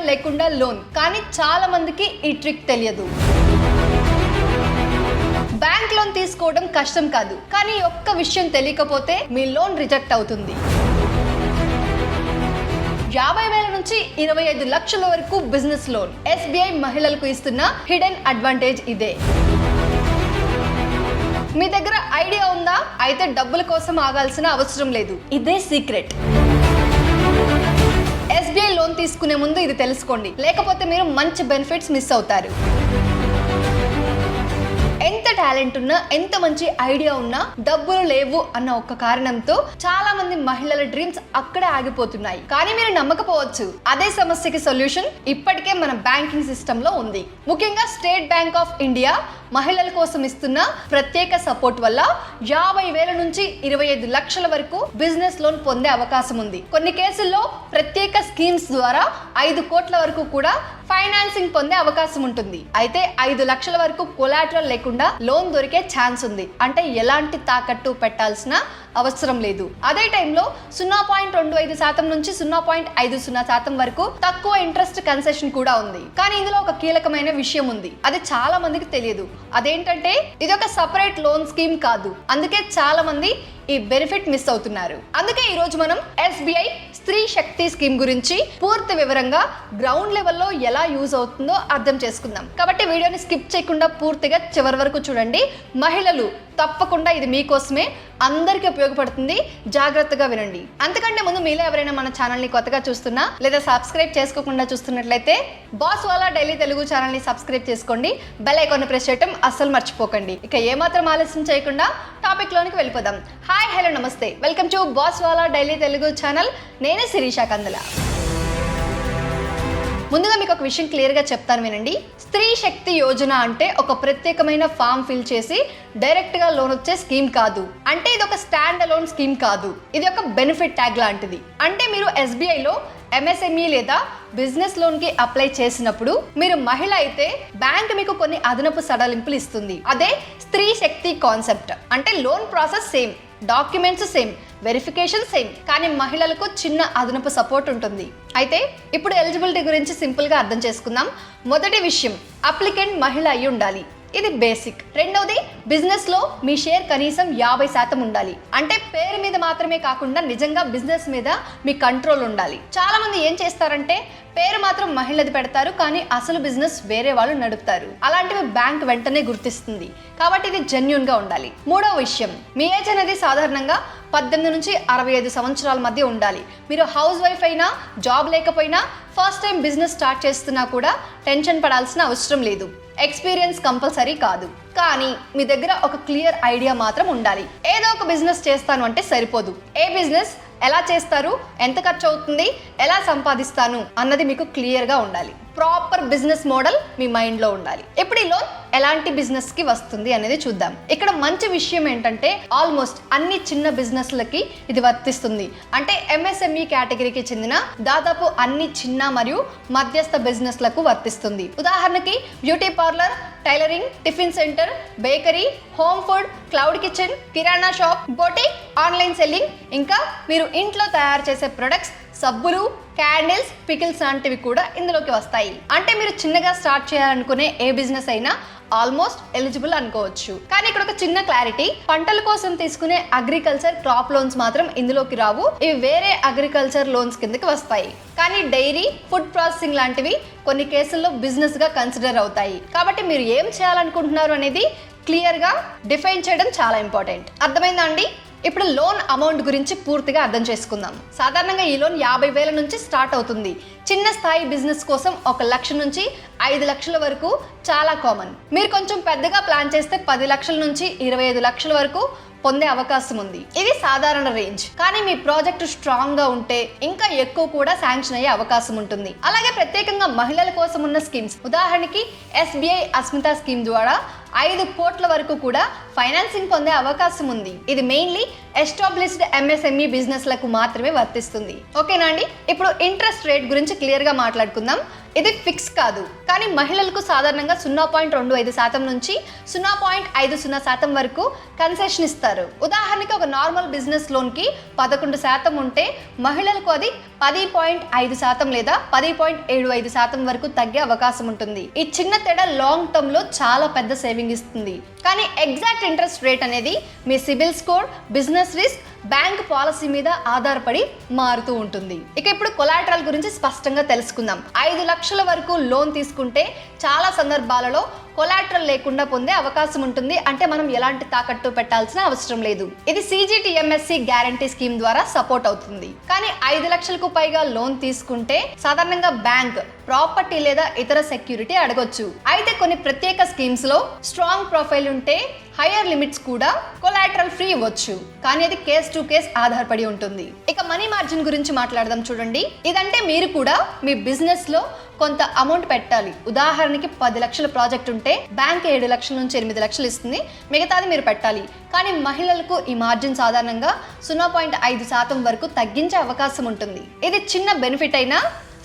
Collateral లేకుండా loan. కానీ చాలా మందికి ఈ ట్రిక్ తెలియదు. బ్యాంక్ లోన్ తీసుకోవడం కష్టం కాదు, కానీ ఒక్క విషయం తెలియకపోతే మీ లోన్ రిజెక్ట్ అవుతుంది. 50,000 నుంచి 25 లక్షల వరకు బిజినెస్ లోన్ SBI మహిళలకు ఇస్తున్న హిడెన్ అడ్వాంటేజ్ ఇదే. మీ దగ్గర ఐడియా ఉందా? అయితే డబ్బుల కోసం ఆగాల్సిన అవసరం లేదు. ఇదే సీక్రెట్. SBI లోన్ తీసుకునే ముందు ఇది తెలుసుకోండి, లేకపోతే మీరు మంచి బెనిఫిట్స్ మిస్ అవుతారు. ఎంత టాలెంట్ ఉన్నా, ఎంత మంచి ఐడియా ఉన్నా డబ్బులు లేవు అన్న ఒక్క కారణంతో చాలా మంది మహిళల డ్రీమ్స్ అక్కడే ఆగిపోతున్నాయి. కానీ మీరు నమ్మకపోవచ్చు, అదే సమస్యకి సొల్యూషన్ ఇప్పటికే మన బ్యాంకింగ్ సిస్టమ్ లో ఉంది. ముఖ్యంగా స్టేట్ బ్యాంక్ ఆఫ్ ఇండియా మహిళల కోసం ఇస్తున్న ప్రత్యేక సపోర్ట్ వల్ల 50,000 నుంచి 25 లక్షల వరకు బిజినెస్ లోన్ పొందే అవకాశం ఉంది. కొన్ని కేసుల్లో ప్రత్యేక స్కీమ్స్ ద్వారా 5 కోట్ల వరకు కూడా ఫైనాన్సింగ్ పొందే అవకాశం ఉంటుంది. అయితే 5 లక్షల వరకు కొలాటరల్ లేకుండా లోన్ దొరికే ఛాన్స్ ఉంది. అంటే ఎలాంటి తాకట్టు పెట్టాల్సిన అవసరం లేదు. అదే టైంలో 0.25% నుంచి 0.50% వరకు తక్కువ ఇంట్రెస్ట్ కన్సెషన్ కూడా ఉంది. కానీ ఇందులో ఒక కీలకమైన విషయం ఉంది, అది చాలా మందికి తెలియదు. అదేంటంటే ఇది ఒక సపరేట్ లోన్ స్కీమ్ కాదు. అందుకే చాలా మంది ఈ బెనిఫిట్ మిస్ అవుతున్నారు. అందుకే ఈ రోజు మనం SBI స్త్రీ శక్తి స్కీమ్ గురించి పూర్తి వివరంగా గ్రౌండ్ లెవెల్లో ఎలా యూజ్ అవుతుందో అర్థం చేసుకుందాం. కాబట్టి వీడియోని స్కిప్ చేయకుండా పూర్తిగా చివరి వరకు చూడండి. మహిళలు తప్పకుండా ఇది మీకోసమే, అందరికీ ఉపయోగపడుతుంది. జాగ్రత్తగా వినండి. అంతకంటే ముందు మీలో ఎవరైనా మన ఛానల్ని కొత్తగా చూస్తున్నా లేదా సబ్స్క్రైబ్ చేసుకోకుండా చూస్తున్నట్లయితే బాస్ వాలా డైలీ తెలుగు ఛానల్ని సబ్స్క్రైబ్ చేసుకోండి. బెల్ ఐకాన్ని ప్రెస్ చేయడం అస్సలు మర్చిపోకండి. ఇక ఏమాత్రం ఆలస్యం చేయకుండా టాపిక్ లోనికి వెళ్ళిపోదాం. హాయ్, హలో, నమస్తే. Welcome to Boss Wallah daily Telugu channel. నేను శిరీష కందుల. ముందుగా మీకు ఒక విషయం క్లియర్గా చెప్తాను, వినండి. స్త్రీ శక్తి యోజన అంటే ఒక ప్రత్యేకమైన ఫామ్ ఫిల్ చేసి డైరెక్ట్గా లోన్ వచ్చే స్కీమ్ కాదు. అంటే ఇది ఒక స్టాండ్ అలోన్ స్కీమ్ కాదు. ఇది ఒక బెనిఫిట్ ట్యాగ్ లాంటిది. అంటే మీరు SBIలో MSME లేదా బిజినెస్ లోన్ కి అప్లై చేసినప్పుడు మీరు మహిళ అయితే బ్యాంక్ మీకు కొన్ని అదనపు సడలింపులు ఇస్తుంది. అదే స్త్రీ శక్తి కాన్సెప్ట్. అంటే loan process same, documents same, verification same, కానీ మహిళలకు చిన్న అదనపు సపోర్ట్ ఉంటుంది. అయితే ఇప్పుడు ఎలిజిబిలిటీ గురించి సింపుల్గా అర్థం చేసుకుందాం. మొదటి విషయం, అప్లికెంట్ మహిళ అయి ఉండాలి. ఇది బేసిక్. రెండవది, బిజినెస్ లో మీ షేర్ కనీసం 50% ఉండాలి. అంటే పేరు మీద మాత్రమే కాకుండా నిజంగా బిజినెస్ మీద మీ కంట్రోల్ ఉండాలి. చాలా మంది ఏం చేస్తారంటే పేరు మాత్రం మహిళది పెడతారు, కానీ అసలు బిజినెస్ వేరే వాళ్ళు నడుపుతారు. అలాంటివి బ్యాంక్ వెంటనే గుర్తిస్తుంది. కాబట్టి ఇది జెన్యూన్ గా ఉండాలి. మూడవ విషయం, మీ ఏజ్ అనేది సాధారణంగా 18 నుంచి 65 సంవత్సరాల మధ్య ఉండాలి. మీరు హౌస్ వైఫ్ అయినా, జాబ్ లేకపోయినా, ఫస్ట్ టైం బిజినెస్ స్టార్ట్ చేస్తున్నా కూడా టెన్షన్ పడాల్సిన అవసరం లేదు. ఎక్స్పీరియన్స్ కంపల్సరీ కాదు, కానీ మీ దగ్గర ఒక క్లియర్ ఐడియా మాత్రం ఉండాలి. ఏదో ఒక బిజినెస్ చేస్తాను అంటే సరిపోదు. ఏ బిజినెస్, ఎలా చేస్తారు, ఎంత ఖర్చు అవుతుంది, ఎలా సంపాదిస్తాను అన్నది మీకు క్లియర్గా ఉండాలి. ప్రాపర్ బిజినెస్ మోడల్ మీ మైండ్లో ఉండాలి. ఇప్పుడు ఈ లోన్ ఎలాంటి బిజినెస్ కి వస్తుంది అనేది చూద్దాం. ఇక్కడ మంచి విషయం ఏంటంటే ఆల్మోస్ట్ అన్ని చిన్న బిజినెస్లకి ఇది వర్తిస్తుంది. అంటే MSME కేటగిరీకి చెందిన దాదాపు అన్ని చిన్న మరియు మధ్యస్థ బిజినెస్లకు వర్తిస్తుంది. ఉదాహరణకి beauty parlour, tailoring, tiffin centre, bakery, home food, cloud kitchen, kirana shop, boutique, online selling, ఇంకా మీరు ఇంట్లో తయారు చేసే ప్రొడక్ట్స్, సబ్బులు, క్యాండిల్స్, పికిల్స్ లాంటివి కూడా ఇందులోకి వస్తాయి. అంటే మీరు చిన్నగా స్టార్ట్ చేయాలనుకునే ఏ బిజినెస్ అయినా ఆల్మోస్ట్ ఎలిజిబుల్ అనుకోవచ్చు. కానీ ఇక్కడ ఒక చిన్న క్లారిటీ, పంటల కోసం తీసుకునే అగ్రికల్చర్ క్రాప్ లోన్స్ మాత్రం ఇందులోకి రావు. ఇవి వేరే అగ్రికల్చర్ లోన్స్ కిందకి వస్తాయి. కానీ డైరీ, ఫుడ్ ప్రాసెసింగ్ లాంటివి కొన్ని కేసుల్లో బిజినెస్ గా కన్సిడర్ అవుతాయి. కాబట్టి మీరు ఏం చేయాలనుకుంటున్నారు అనేది క్లియర్ గా డిఫైన్ చేయడం చాలా ఇంపార్టెంట్. అర్థమైందా అండి? ఇప్పుడు లోన్ అమౌంట్ గురించి పూర్తిగా అర్థం చేసుకుందాం. సాధారణంగా ఈ లోన్ 50,000 నుంచి స్టార్ట్ అవుతుంది. చిన్న స్థాయి బిజినెస్ కోసం 1 లక్ష నుంచి 5 లక్షల వరకు చాలా కామన్. మీరు కొంచెం పెద్దగా ప్లాన్ చేస్తే 10 లక్షల నుంచి 25 లక్షల వరకు పొందే అవకాశం ఉంది. ఇది సాధారణ రేంజ్. కానీ మీ ప్రాజెక్టు స్ట్రాంగ్ గా ఉంటే ఇంకా ఎక్కువ కూడా శాంక్షన్ అయ్యే అవకాశం ఉంటుంది. అలాగే ప్రత్యేకంగా మహిళల కోసం ఉన్న స్కీమ్స్, ఉదాహరణకి SBI అస్మిత స్కీమ్ ద్వారా 5 కోట్ల వరకు కూడా ఫైనాన్సింగ్ పొందే అవకాశం ఉంది. ఇది మెయిన్లీ ఎస్టాబ్లిష్డ్ MSME బిజినెస్ లకు మాత్రమే వర్తిస్తుంది. ఓకేనా అండి? ఇప్పుడు ఇంట్రెస్ట్ రేట్ గురించి క్లియర్ గా మాట్లాడుకుందాం. ఇది ఫిక్స్ కాదు, కానీ మహిళలకు సాధారణంగా 0.25% నుంచి 0.50% వరకు కన్సెషన్ ఇస్తారు. ఉదాహరణకి ఒక నార్మల్ బిజినెస్ లోన్కి 11% ఉంటే మహిళలకు అది 10.5% లేదా 10.75% వరకు తగ్గే అవకాశం ఉంటుంది. ఈ చిన్న తేడా లాంగ్ టర్మ్ లో చాలా పెద్ద సేవింగ్ ఇస్తుంది. కానీ ఎగ్జాక్ట్ ఇంట్రెస్ట్ రేట్ అనేది మీ CIBIL score, business risk, bank policy మీద ఆధారపడి మారుతూ ఉంటుంది. ఇక ఇప్పుడు కొలాటరల్ గురించి స్పష్టంగా తెలుసుకుందాం. 5 లక్షల వరకు లోన్ తీసుకుంటే చాలా సందర్భాలలో కొలాటరల్ లేకుండా పొందే అవకాశం ఉంటుంది. అంటే మనం ఎలాంటి తాకట్టు పెట్టాల్సిన అవసరం లేదు. ఇది CGTMSE గ్యారంటీ స్కీమ్ ద్వారా సపోర్ట్ అవుతుంది. కానీ 5 లక్షలకు పైగా లోన్ తీసుకుంటే సాధారణంగా బ్యాంక్ ప్రాపర్టీ లేదా ఇతర సెక్యూరిటీ అడగొచ్చు. అయితే కొన్ని ప్రత్యేక స్కీమ్స్ లో స్ట్రాంగ్ ప్రొఫైల్ ఉంటే హైయర్ లిమిట్స్ కూడా కొలాటరల్ ఫ్రీ ఇవ్వచ్చు. కానీ అది కేస్ టు కేస్ ఆధారపడి ఉంటుంది. ఇక మనీ మార్జిన్ గురించి మాట్లాడదాం. చూడండి, ఇదంటే మీరు కూడా మీ బిజినెస్ లో కొంత అమౌంట్ పెట్టాలి. ఉదాహరణకి 10 లక్షల ప్రాజెక్ట్ ఉంటే బ్యాంక్ 7 లక్షల నుంచి 8 లక్షలు ఇస్తుంది, మిగతాది మీరు పెట్టాలి. కానీ మహిళలకు ఈ మార్జిన్ సాధారణంగా 0.5% వరకు తగ్గించే అవకాశం ఉంటుంది. ఇది చిన్న బెనిఫిట్ అయినా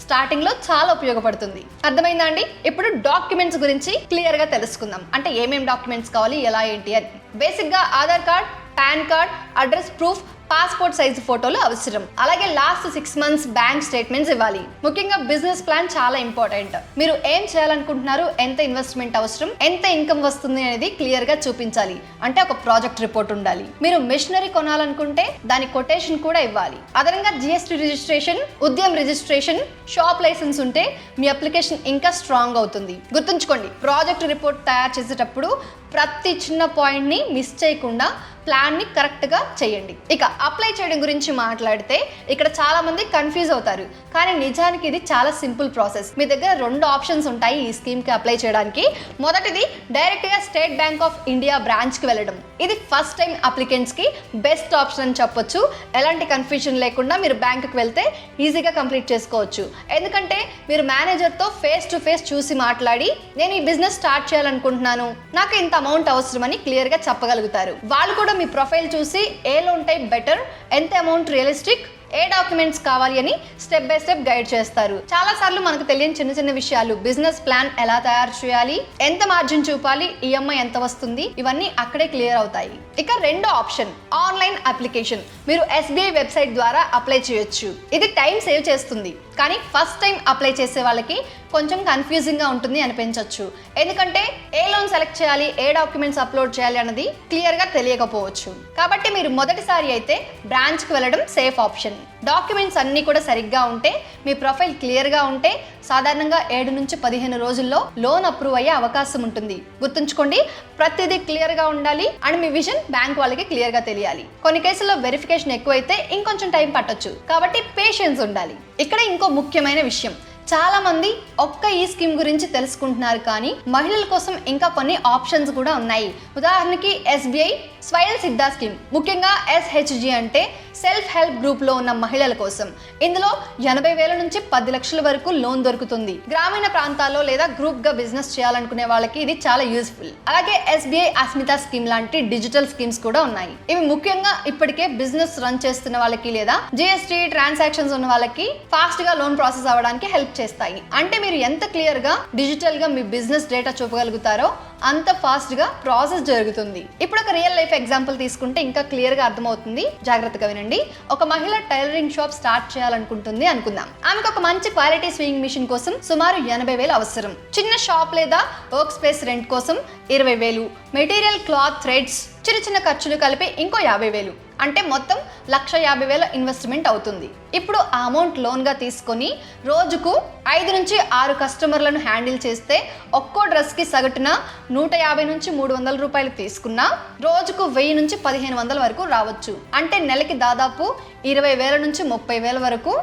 స్టార్టింగ్ లో చాలా ఉపయోగపడుతుంది. అర్థమైందా అండి? ఇప్పుడు డాక్యుమెంట్స్ గురించి క్లియర్ గా తెలుసుకుందాం. అంటే ఏమేం డాక్యుమెంట్స్ కావాలి, ఎలా ఏంటి అని. బేసిక్ గా Aadhaar card, pan card, address proof, passport size ఫోటోలు అవసరం. అలాగే లాస్ట్ 6 మంత్స్ బ్యాంక్ స్టేట్మెంట్స్ ఇవ్వాలి. ముఖ్యంగా బిజినెస్ ప్లాన్ చాలా ఇంపార్టెంట్. మీరు ఏం చేయాలనుకుంటున్నారు, ఎంత ఇన్వెస్ట్మెంట్ అవసరం, ఎంత ఇన్కమ్ వస్తుంది అనేది క్లియర్ గా చూపించాలి. అంటే ఒక ప్రాజెక్ట్ రిపోర్ట్ ఉండాలి. మీరు మెషినరీ కొనాలనుకుంటే దాని కొటేషన్ కూడా ఇవ్వాలి. అదనంగా GST registration, Udyam registration, shop licence ఉంటే మీ అప్లికేషన్ ఇంకా స్ట్రాంగ్ అవుతుంది. గుర్తుంచుకోండి, ప్రాజెక్ట్ రిపోర్ట్ తయారు చేసేటప్పుడు ప్రతి చిన్న పాయింట్ ని మిస్ చేయకుండా ప్లాన్ ని కరెక్ట్ గా చేయండి. ఇక అప్లై చేయడం గురించి మాట్లాడితే ఇక్కడ చాలా మంది కన్ఫ్యూజ్ అవుతారు. కానీ నిజానికి ఇది చాలా సింపుల్ ప్రాసెస్. మీ దగ్గర 2 ఆప్షన్స్ ఉంటాయి ఈ స్కీమ్ కి అప్లై చేయడానికి. మొదటిది డైరెక్ట్ గా state bank of India branch కి వెళ్ళడం. ఇది ఫస్ట్ టైం అప్లికెంట్స్ కి బెస్ట్ ఆప్షన్ అని చెప్పొచ్చు. ఎలాంటి కన్ఫ్యూజన్ లేకుండా మీరు బ్యాంక్ కి వెళ్తే ఈజీగా కంప్లీట్ చేసుకోవచ్చు. ఎందుకంటే మీరు మేనేజర్ తో ఫేస్ టు ఫేస్ చూసి మాట్లాడి, నేను ఈ బిజినెస్ స్టార్ట్ చేయాలనుకుంటున్నాను, నాకు ఇంత అమౌంట్ అవసరం అని క్లియర్ గా చెప్పగలుగుతారు. వాళ్ళు కూడా మీ ప్రొఫైల్ చూసి ఏ లోన్ టైప్ బెటర్, ఎంత అమౌంట్ రియలిస్టిక్, ఏ డాక్యుమెంట్స్ కావాలి అని స్టెప్ బై స్టెప్ గైడ్ చేస్తారు. చాలా సార్లు మనకు తెలియని చిన్న చిన్న విషయాలు, బిజినెస్ ప్లాన్ ఎలా తయారు చేయాలి, ఎంత మార్జిన్ చూపాలి, EMI ఎంత వస్తుంది, ఇవన్నీ అక్కడే క్లియర్ అవుతాయి. ఇక రెండో ఆప్షన్ ఆన్లైన్ అప్లికేషన్. మీరు SBI వెబ్సైట్ ద్వారా అప్లై చేయొచ్చు. ఇది టైం సేవ్ చేస్తుంది. కానీ ఫస్ట్ టైం అప్లై చేసే వాళ్ళకి కొంచెం కన్ఫ్యూజింగ్ గా ఉంటుంది అనిపించవచ్చు. ఎందుకంటే ఏ లోన్ సెలెక్ట్ చేయాలి, ఏ డాక్యుమెంట్స్ అప్లోడ్ చేయాలి అన్నది క్లియర్ గా తెలియకపోవచ్చు. కాబట్టి మీరు మొదటిసారి అయితే బ్రాంచ్ కి వెళ్ళడం సేఫ్ ఆప్షన్. డాక్యుమెంట్స్ అన్నీ కూడా సరిగ్గా ఉంటే, మీ ప్రొఫైల్ క్లియర్ గా ఉంటే సాధారణంగా 7 నుంచి 15 రోజుల్లో లోన్ అప్రూవ్ అయ్యే అవకాశం ఉంటుంది. గుర్తుంచుకోండి, ప్రతిదీ క్లియర్ గా ఉండాలి అండ్ మీ విజన్ బ్యాంక్ వాళ్ళకి క్లియర్ గా తెలియాలి. కొన్ని కేసుల్లో వెరిఫికేషన్ ఎక్కువైతే ఇంకొంచెం టైం పట్టొచ్చు. కాబట్టి పేషెన్స్ ఉండాలి. ఇక్కడ ఇంకో ముఖ్యమైన విషయం, చాలా మంది ఒక్క ఈ స్కీమ్ గురించి తెలుసుకుంటున్నారు, కానీ మహిళల కోసం ఇంకా కొన్ని ఆప్షన్స్ కూడా ఉన్నాయి. ఉదాహరణకి SBI స్వయం సిద్ధ స్కీమ్, ముఖ్యంగా SHG అంటే సెల్ఫ్ హెల్ప్ గ్రూప్ లో ఉన్న మహిళల కోసం. ఇందులో 80,000 నుంచి 10 లక్షల వరకు లోన్ దొరుకుతుంది. గ్రామీణ ప్రాంతాల్లో లేదా గ్రూప్ గా బిజినెస్ చేయాలనుకునే వాళ్ళకి ఇది చాలా యూస్ఫుల్. అలాగే SBI అస్మిత స్కీమ్ లాంటి డిజిటల్ స్కీమ్స్ కూడా ఉన్నాయి. ఇవి ముఖ్యంగా ఇప్పటికే బిజినెస్ రన్ చేస్తున్న వాళ్ళకి లేదా GST ట్రాన్సాక్షన్స్ ఉన్న వాళ్ళకి ఫాస్ట్ గా లోన్ ప్రాసెస్ అవ్వడానికి హెల్ప్ చేస్తాయి. అంటే మీరు ఎంత క్లియర్ గా డిజిటల్ గా మీ బిజినెస్ డేటా చూపగలుగుతారో అంత ఫాస్ట్ గా ప్రాసెస్ జరుగుతుంది. ఇప్పుడు ఒక రియల్ లైఫ్ ఎగ్జాంపుల్ తీసుకుంటే ఇంకా క్లియర్ గా అర్థమవుతుంది. జాగ్రత్తగా వినండి. ఒక మహిళ టైలరింగ్ షాప్ స్టార్ట్ చేయాలనుకుంటుంది అనుకుందాం. ఆమెకు ఒక మంచి క్వాలిటీ స్వింగ్ మిషన్ కోసం సుమారు 80,000 అవసరం. చిన్న షాప్ లేదా వర్క్ స్పేస్ రెంట్ కోసం 20,000, మెటీరియల్, క్లాత్, థ్రెడ్స్, చిన్న చిన్న ఖర్చులు కలిపి ఇంకో 50,000. అంటే మొత్తం 1,50,000 ఇన్వెస్ట్మెంట్ అవుతుంది. ఇప్పుడు ఆ అమౌంట్ లోన్గా తీసుకొని రోజుకు 5 నుంచి 6 కస్టమర్లను హ్యాండిల్ చేస్తే ఒక్కో డ్రెస్కి సగటున 150 నుంచి 300 రూపాయలు తీసుకున్నా రోజుకు 1000 నుంచి 1500 వరకు రావచ్చు. అంటే నెలకి దాదాపు 20,000 నుంచి 30,000 వరకు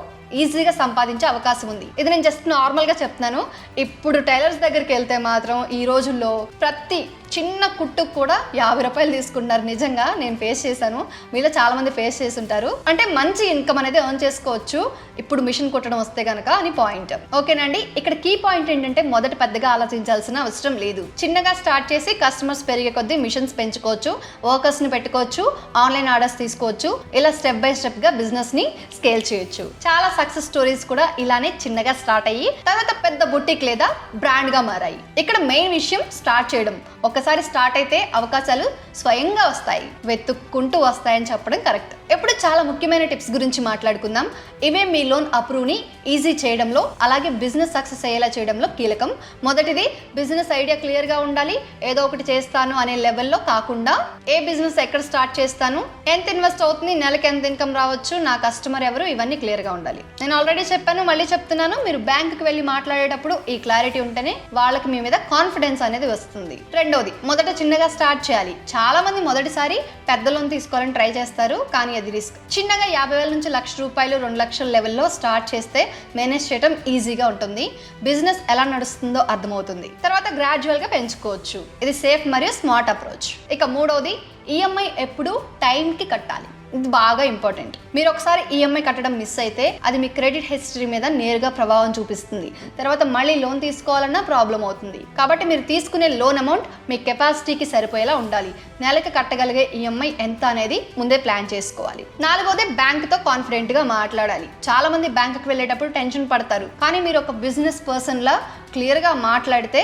ఈజీగా సంపాదించే అవకాశం ఉంది. ఇది నేను జస్ట్ నార్మల్గా చెప్తున్నాను. ఇప్పుడు టైలర్స్ దగ్గరికి వెళ్తే మాత్రం ఈ రోజుల్లో ప్రతి చిన్న కుట్టుకు కూడా 50 రూపాయలు తీసుకుంటున్నారు. నిజంగా నేను ఫేస్ చేశాను, మీలో చాలా మంది ఫేస్ చేసి ఉంటారు. అంటే మంచి ఇన్కమ్ అనేది ఎర్న్ చేసుకోవచ్చు ఇప్పుడు మిషన్ కుట్టడం వస్తే కనుక అని పాయింట్. ఓకేనండి, ఇక్కడ కీ పాయింట్ ఏంటంటే మొదట పెద్దగా ఆలోచించాల్సిన అవసరం లేదు. చిన్నగా స్టార్ట్ చేసి కస్టమర్స్ పెరిగే కొద్దీ మిషన్స్ పెంచుకోవచ్చు, వర్కర్స్ ని పెట్టుకోవచ్చు, ఆన్లైన్ ఆర్డర్స్ తీసుకోవచ్చు. ఇలా స్టెప్ బై స్టెప్ గా బిజినెస్ ని స్కేల్ చేయొచ్చు. చాలా సక్సెస్ స్టోరీస్ కూడా ఇలానే చిన్నగా స్టార్ట్ అయ్యి తర్వాత పెద్ద బుటిక్ లేదా బ్రాండ్ గా మారాయి. ఇక్కడ మెయిన్ విషయం స్టార్ట్ చేయడం. ఒకసారి స్టార్ట్ అయితే అవకాశాలు స్వయంగా వస్తాయి, వెతుక్కుంటూ వస్తాయని చెప్పడం కరెక్ట్. ఇప్పుడు చాలా ముఖ్యమైన టిప్స్ గురించి మాట్లాడుకుందాం. ఇవే మీ లోన్ అప్రూవ్ ని ఈజీ చేయడంలో, అలాగే బిజినెస్ సక్సెస్ అయ్యేలా చేయడంలో కీలకం. మొదటిది, బిజినెస్ ఐడియా క్లియర్ గా ఉండాలి. ఏదో ఒకటి చేస్తాను అనే లెవెల్లో కాకుండా ఏ బిజినెస్ ఎక్కడ స్టార్ట్ చేస్తాను, ఎంత ఇన్వెస్ట్ అవుతుంది, నెలకి ఎంత ఇన్కమ్ రావచ్చు, నా కస్టమర్ ఎవరు, ఇవన్నీ క్లియర్ గా ఉండాలి. నేను ఆల్రెడీ చెప్పాను, మళ్ళీ చెప్తున్నాను, మీరు బ్యాంకుకి వెళ్ళి మాట్లాడేటప్పుడు ఈ క్లారిటీ ఉంటేనే వాళ్ళకి మీ మీద కాన్ఫిడెన్స్ అనేది వస్తుంది. రెండోది, మొదట చిన్నగా స్టార్ట్ చేయాలి. చాలా మంది మొదటిసారి పెద్ద లోన్ తీసుకోవాలని ట్రై చేస్తారు, కానీ అది రిస్క్. చిన్నగా 50,000 నుంచి ₹1,00,000 2 లక్షల లెవెల్లో స్టార్ట్ చేస్తే మేనేజ్ చేయడం ఈజీగా ఉంటుంది. బిజినెస్ ఎలా నడుస్తుందో అర్థమవుతుంది. తర్వాత గ్రాడ్యువల్ గా పెంచుకోవచ్చు. ఇది సేఫ్ మరియు స్మార్ట్ అప్రోచ్. ఇక మూడోది, ఈఎంఐ ఎప్పుడు టైంకి కట్టాలి. ఇది బాగా ఇంపార్టెంట్. మీరు ఒకసారి ఈఎంఐ కట్టడం మిస్ అయితే అది మీ క్రెడిట్ హిస్టరీ మీద నేరుగా ప్రభావం చూపిస్తుంది. తర్వాత మళ్ళీ లోన్ తీసుకోవాలన్నా ప్రాబ్లం అవుతుంది. కాబట్టి మీరు తీసుకునే లోన్ అమౌంట్ మీ కెపాసిటీకి సరిపోయేలా ఉండాలి. నెలకి కట్టగలిగే ఈఎంఐ ఎంత అనేది ముందే ప్లాన్ చేసుకోవాలి. నాలుగోది, బ్యాంకుతో కాన్ఫిడెంట్ గా మాట్లాడాలి. చాలా మంది బ్యాంకుకి వెళ్ళేటప్పుడు టెన్షన్ పడతారు, కానీ మీరు ఒక బిజినెస్ పర్సన్ లా క్లియర్ గా మాట్లాడితే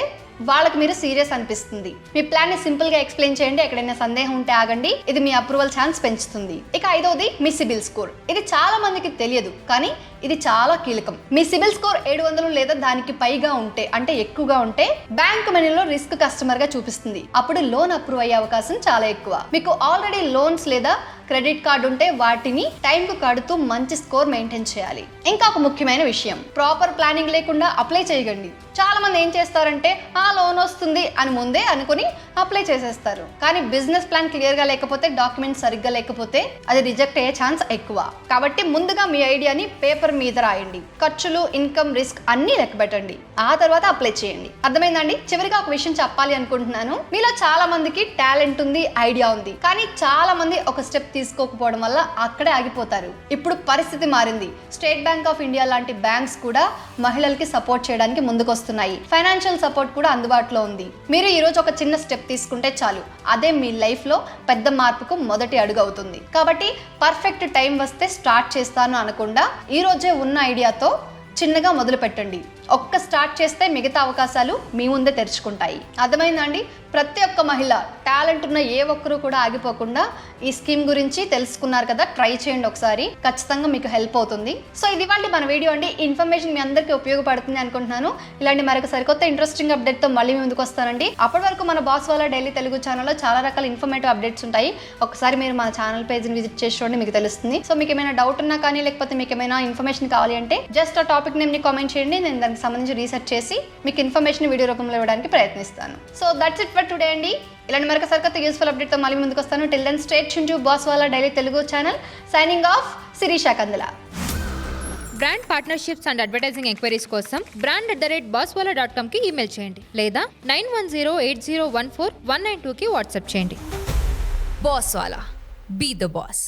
వాళ్ళకి మీరు సీరియస్ అనిపిస్తుంది. మీ ప్లాన్ ని సింపుల్ గా ఎక్స్ప్లెయిన్ చేయండి. ఎక్కడైనా సందేహం ఉంటే ఆగండి. ఇది మీ అప్రూవల్ ఛాన్స్ పెంచుతుంది. ఇక ఐదోది, మీ సిబిల్ స్కోర్. ఇది చాలా మందికి తెలియదు, కానీ ఇది చాలా కీలకం. మీ సిబిల్ స్కోర్ 700 లేదా దానికి పైగా ఉంటే, అంటే ఎక్కువగా ఉంటే, బ్యాంక్ మనీలో రిస్క్ కస్టమర్ గా చూపిస్తుంది. అప్పుడు లోన్ అప్రూవ్ అయ్యే అవకాశం చాలా ఎక్కువ. మీకు ఆల్రెడీ లోన్స్ లేదా క్రెడిట్ కార్డు ఉంటే వాటిని టైంకు కడుతూ మంచి స్కోర్ మెయింటైన్ చేయాలి. ఇంకా ఒక ముఖ్యమైన విషయం, ప్రాపర్ ప్లానింగ్ లేకుండా అప్లై చేయకండి. చాలా మంది ఏం చేస్తారంటే లోన్ వస్తుంది అని ముందే అనుకుని అప్లై చేసేస్తారు. కానీ బిజినెస్ ప్లాన్ క్లియర్ గా లేకపోతే, డాక్యుమెంట్స్ సరిగ్గా లేకపోతే అది రిజెక్ట్ అయ్యే ఛాన్స్ ఎక్కువ. కాబట్టి ముందుగా మీ ఐడియాని పేపర్ మీద రాయండి. ఖర్చులు, ఇన్కమ్, రిస్క్ అన్ని లెక్క పెట్టండి. ఆ తర్వాత అప్లై చేయండి. అర్థమైందండి? చివరిగా ఒక విషయం చెప్పాలి అనుకుంటున్నాను. మీలో చాలా మందికి టాలెంట్ ఉంది, ఐడియా ఉంది, కానీ చాలా మంది ఒక స్టెప్ తీసుకోకపోవడం వల్ల అక్కడే ఆగిపోతారు. ఇప్పుడు పరిస్థితి మారింది. స్టేట్ బ్యాంక్ ఆఫ్ ఇండియా లాంటి బ్యాంక్స్ కూడా మహిళలకి సపోర్ట్ చేయడానికి ముందుకొస్తున్నాయి. ఫైనాన్షియల్ సపోర్ట్ కూడా అందుబాటులో ఉంది. మీరు ఈ రోజు ఒక చిన్న స్టెప్ తీసుకుంటే చాలు, అదే మీ లైఫ్ లో పెద్ద మార్పుకు మొదటి అడుగు అవుతుంది. కాబట్టి పర్ఫెక్ట్ టైం వస్తే స్టార్ట్ చేస్తాను అనకుండా ఈ రోజే ఉన్న ఐడియాతో చిన్నగా మొదలు పెట్టండి. ఒక్క స్టార్ట్ చేస్తే మిగతా అవకాశాలు మీ ముందే తెరుచుకుంటాయి. అర్థమైందండి? ప్రతి ఒక్క మహిళ, టాలెంట్ ఉన్న ఏ ఒక్కరు కూడా ఆగిపోకుండా ఈ స్కీమ్ గురించి తెలుసుకున్నారు కదా, ట్రై చేయండి ఒకసారి. ఖచ్చితంగా మీకు హెల్ప్ అవుతుంది. సో ఇది వాళ్ళ మన వీడియో అండి. ఇన్ఫర్మేషన్ మీ అందరికీ ఉపయోగపడుతుంది అనుకుంటున్నాను. ఇలాంటి మరొక సరికొత్త ఇంట్రెస్టింగ్ అప్డేట్ తో మళ్ళీ ముందుకు వస్తానండి. అప్పటి వరకు మన బాస్ వాళ్ళ డైలీ తెలుగు ఛానల్లో చాలా రకాల ఇన్ఫర్మేటివ్ అప్డేట్స్ ఉంటాయి. ఒకసారి మీరు మన ఛానల్ పేజ్ని విజిట్ చేసి చూడండి, మీకు తెలుస్తుంది. సో మీకు ఏమైనా డౌట్ ఉన్నా కానీ, లేకపోతే మీకు ఏమైనా ఇన్ఫర్మేషన్ కావాలి అంటే జస్ట్ ఆ టాపిక్ నేమ్ ని కామెంట్ చేయండి. నేను దానికి సంబంధించి రీసెర్చ్ చేసి మీకు ఇన్ఫర్మేషన్ వీడియో రూపంలో ఇవ్వడానికి ప్రయత్నిస్తాను. So that's it for today అండి. ఇలాంటి మరొక సరికొత్త యూస్ఫుల్ అప్డేట్ తో మళ్ళీ ముందుకు వస్తాను. Till then stay tune to Bosswala daily Telugu channel. Signing off, Shirisha Kandula. Brand partnerships and advertising enquiries కోసం brand@bosswala.com కి ఈమెయిల్ చేయండి, లేదా 9108014192కి వాట్సాప్ చేయండి. Bosswala. Be the boss.